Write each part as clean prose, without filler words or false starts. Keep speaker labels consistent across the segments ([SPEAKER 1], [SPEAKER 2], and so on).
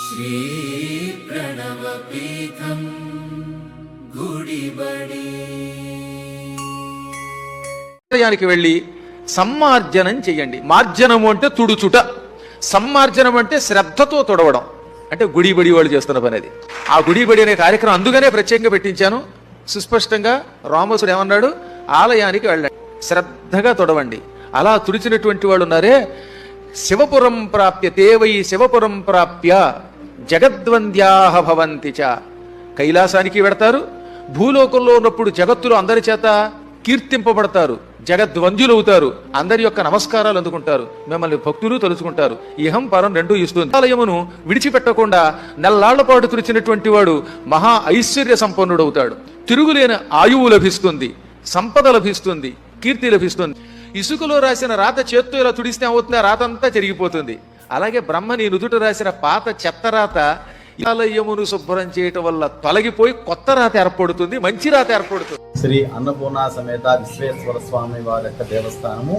[SPEAKER 1] శ్రీ ప్రణవపీఠం గుడిబడి.
[SPEAKER 2] ఆలయానికి వెళ్ళి సమ్మార్జనం చెయ్యండి. మార్జనము అంటే తుడుచుట, సమ్మార్జనం అంటే శ్రద్ధతో తుడవడం. అంటే గుడిబడి వాళ్ళు చేస్తున్న పని అది. ఆ గుడిబడి అనే కార్యక్రమం అందుకనే ప్రత్యేకంగా పెట్టించాను. సుస్పష్టంగా రామసుడు ఏమన్నాడు, ఆలయానికి వెళ్ళండి, శ్రద్ధగా తుడవండి. అలా తుడిచినటువంటి వాళ్ళు ఉన్నారే, శివపురం ప్రాప్య తేవై శివపురం ప్రాప్య జగద్వంద్యాహ భవంతి చ. కైలాసానికి వెడతారు, భూలోకంలో ఉన్నప్పుడు జగత్తులో అందరి చేత కీర్తింపబడతారు, జగద్వంద్యులవుతారు, అందరి యొక్క నమస్కారాలు అందుకుంటారు, మిమ్మల్ని భక్తులు తలుచుకుంటారు. ఇహం పరం రెండూ ఇస్తుంది. ఆలయమును విడిచిపెట్టకుండా నెల్లాళ్ల పాటు తుడిచినటువంటి వాడు మహా ఐశ్వర్య సంపన్నుడవుతాడు. తిరుగులేని ఆయువు లభిస్తుంది, సంపద లభిస్తుంది, కీర్తి లభిస్తుంది. ఇసుకలో రాసిన రాత చేత్తో ఇలా తుడిస్తే అవుతుంది, రాత అంతా చెరిగిపోతుంది. అలాగే బ్రహ్మని నుదుట రాసిన పాత చెత్త రాత ఆలయమును శుభ్రం చేయటం వల్ల తొలగిపోయి కొత్త రాత ఏర్పడుతుంది, మంచి రాత ఏర్పడుతుంది.
[SPEAKER 3] శ్రీ అన్నపూర్ణ సమేత విశ్వేశ్వర స్వామి వారి యొక్క దేవస్థానము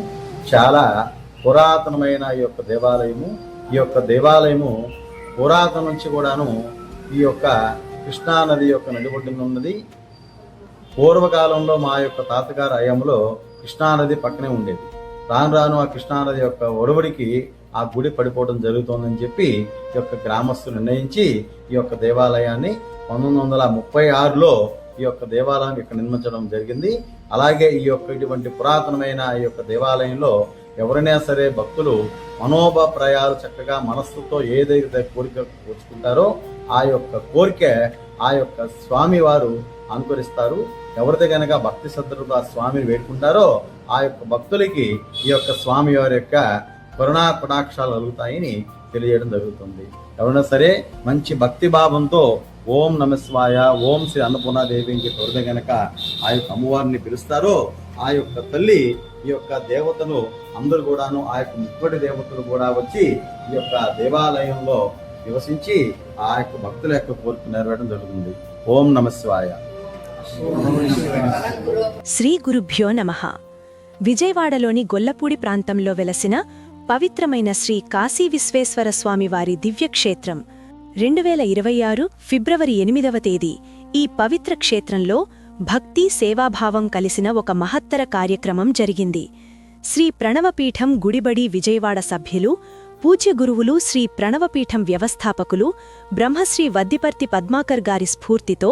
[SPEAKER 3] చాలా పురాతనమైన ఈ యొక్క దేవాలయము. ఈ యొక్క దేవాలయము పురాతన నుంచి కూడాను ఈ యొక్క కృష్ణానది యొక్క నడిబొడ్డున ఉన్నది. పూర్వకాలంలో మా యొక్క తాతగారి హయాంలో కృష్ణానది పక్కనే ఉండేది. రాను రాను ఆ కృష్ణానది యొక్క ఒడవడికి ఆ గుడి పడిపోవడం జరుగుతోందని చెప్పి ఈ యొక్క గ్రామస్తులు నిర్ణయించి ఈ యొక్క దేవాలయాన్ని 1936లో ఈ యొక్క దేవాలయాన్ని ఇక్కడ నిర్మించడం జరిగింది. అలాగే ఈ యొక్క ఇటువంటి పురాతనమైన ఈ యొక్క దేవాలయంలో ఎవరైనా సరే భక్తులు మనోభావాలు చక్కగా మనస్సుతో ఏదైతే కోరిక కోరుకుంటారో ఆ యొక్క కోరిక ఆ యొక్క స్వామి వారు అనుకరిస్తారు. ఎవరితో కనుక భక్తి శ్రద్ధలతో ఆ స్వామిని వేడుకుంటారో ఆ యొక్క భక్తులకి ఈ యొక్క స్వామి వారి యొక్క కరుణా కటాక్షాలు కలుగుతాయని తెలియజేయడం జరుగుతుంది. ఎవరైనా సరే మంచి భక్తి భావంతో ఓం నమస్వాయ, ఓం శ్రీ అన్నపూర్ణాదేవి అని చెప్పి ఎవరితో కనుక ఆ యొక్క అమ్మవారిని పిలుస్తారో ఆ యొక్క తల్లి ఈ యొక్క దేవతలు అందరూ కూడాను ఆ యొక్క ముప్పటి దేవతలు కూడా వచ్చి ఈ యొక్క దేవాలయంలో నివసించి ఆ యొక్క భక్తుల యొక్క కోరిక నెరవేరడం జరుగుతుంది. ఓం నమస్వాయ.
[SPEAKER 4] శ్రీ గురుభ్యో నమః. విజయవాడలోని గొల్లపూడి ప్రాంతంలో వెలసిన పవిత్రమైన శ్రీ కాశీ విశ్వేశ్వర స్వామి వారి దివ్యక్షేత్రం 2026 ఫిబ్రవరి 8వ తేదీ ఈ పవిత్ర క్షేత్రంలో భక్తి సేవాభావం కలిసిన ఒక మహత్తర కార్యక్రమం జరిగింది. శ్రీ ప్రణవపీఠం గుడిబడి విజయవాడ సభ్యులు, పూజ్య గురువులు శ్రీ ప్రణవపీఠం వ్యవస్థాపకులు బ్రహ్మశ్రీ వద్దిపర్తి పద్మాకర్ గారి స్ఫూర్తితో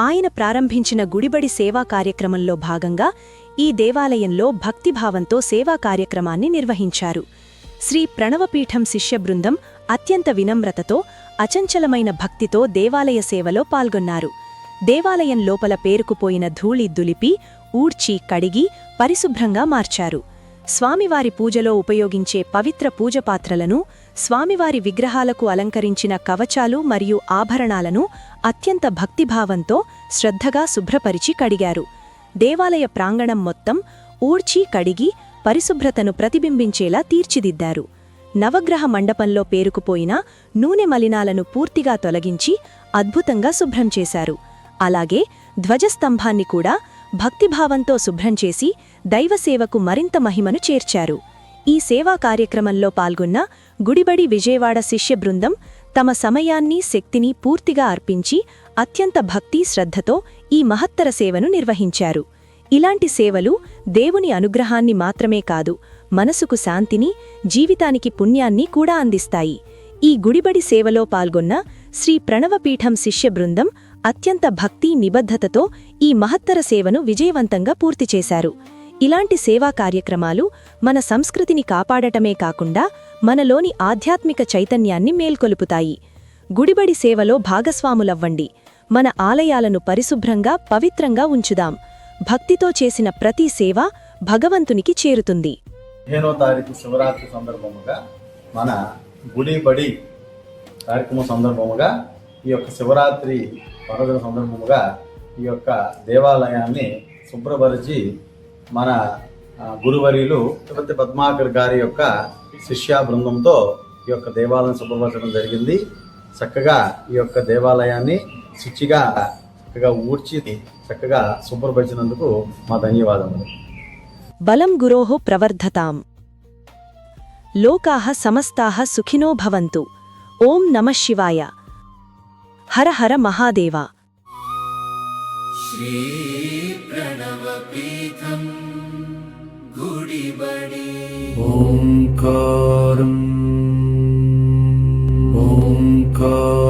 [SPEAKER 4] ఆయన ప్రారంభించిన గుడిబడి సేవా కార్యక్రమంలో భాగంగా ఈ దేవాలయంలో భక్తిభావంతో సేవా కార్యక్రమాన్ని నిర్వహించారు. శ్రీ ప్రణవపీఠం శిష్య బృందం అత్యంత వినమ్రతతో, అచంచలమైన భక్తితో దేవాలయ సేవలో పాల్గొన్నారు. దేవాలయం లోపల పేరుకుపోయిన ధూళి దులిపి, ఊడ్చి, కడిగి పరిశుభ్రంగా మార్చారు. స్వామివారి పూజలో ఉపయోగించే పవిత్ర పూజపాత్రలను, స్వామివారి విగ్రహాలకు అలంకరించిన కవచాలు మరియు ఆభరణాలను అత్యంత భక్తిభావంతో శ్రద్ధగా శుభ్రపరిచి కడిగారు. దేవాలయ ప్రాంగణం మొత్తం ఊడ్చి, కడిగి పరిశుభ్రతను ప్రతిబింబించేలా తీర్చిదిద్దారు. నవగ్రహ మండపంలో పేరుకుపోయిన నూనె మలినాలను పూర్తిగా తొలగించి అద్భుతంగా శుభ్రం చేశారు. అలాగే ధ్వజస్తంభాన్ని కూడా భక్తిభావంతో శుభ్రం చేసి దైవసేవకు మరింత మహిమను చేర్చారు. ఈ సేవా కార్యక్రమంలో పాల్గొన్న గుడిబడి విజయవాడ శిష్య బృందం తమ సమయాన్ని, శక్తిని పూర్తిగా అర్పించి అత్యంత భక్తి శ్రద్ధతో ఈ మహత్తర సేవను నిర్వహించారు. ఇలాంటి సేవలు దేవుని అనుగ్రహాన్ని మాత్రమే కాదు, మనసుకు శాంతిని, జీవితానికి పుణ్యాన్ని కూడా అందిస్తాయి. ఈ గుడిబడి సేవలో పాల్గొన్న శ్రీ ప్రణవపీఠం శిష్య బృందం అత్యంత భక్తి నిబద్ధతతో ఈ మహత్తర సేవను విజయవంతంగా పూర్తిచేశారు. ఇలాంటి సేవా కార్యక్రమాలు మన సంస్కృతిని కాపాడటమే కాకుండా మనలోని ఆధ్యాత్మిక చైతన్యాన్ని మేల్కొలుపుతాయి. గుడిబడి సేవలో భాగస్వాములవ్వండి. మన ఆలయాలను పరిశుభ్రంగా, పవిత్రంగా ఉంచుదాం. భక్తితో చేసిన ప్రతి సేవ భగవంతునికి చేరుతుంది.
[SPEAKER 3] 15వ తారీఖు శివరాత్రి సందర్భముగా మన గుడిబడి కార్యక్రమం సందర్భముగా ఈ యొక్క శివరాత్రి పర్వదిన సందర్భముగా ఈ యొక్క దేవాలయాన్ని శుభ్రపరిచి మన గురువర్యులు తిరుపతి పద్మాకర్ గారి యొక్క శిష్య బృందంతో ఈ యొక్క దేవాలయం శుభ్రపరచడం జరిగింది. చక్కగా ఈ యొక్క దేవాలయాన్ని శుచిగా చక్కగా ఊడ్చి చక్కగా శుభ్రపరిచినందుకు మా ధన్యవాదములు.
[SPEAKER 4] బలం గురోః ప్రవర్ధతాం. లోకాః సమస్తాః సుఖినో భవంతు. ఓం నమః శివాయ. హర హర మహాదేవ.
[SPEAKER 1] ఓంకారం ఓంకారం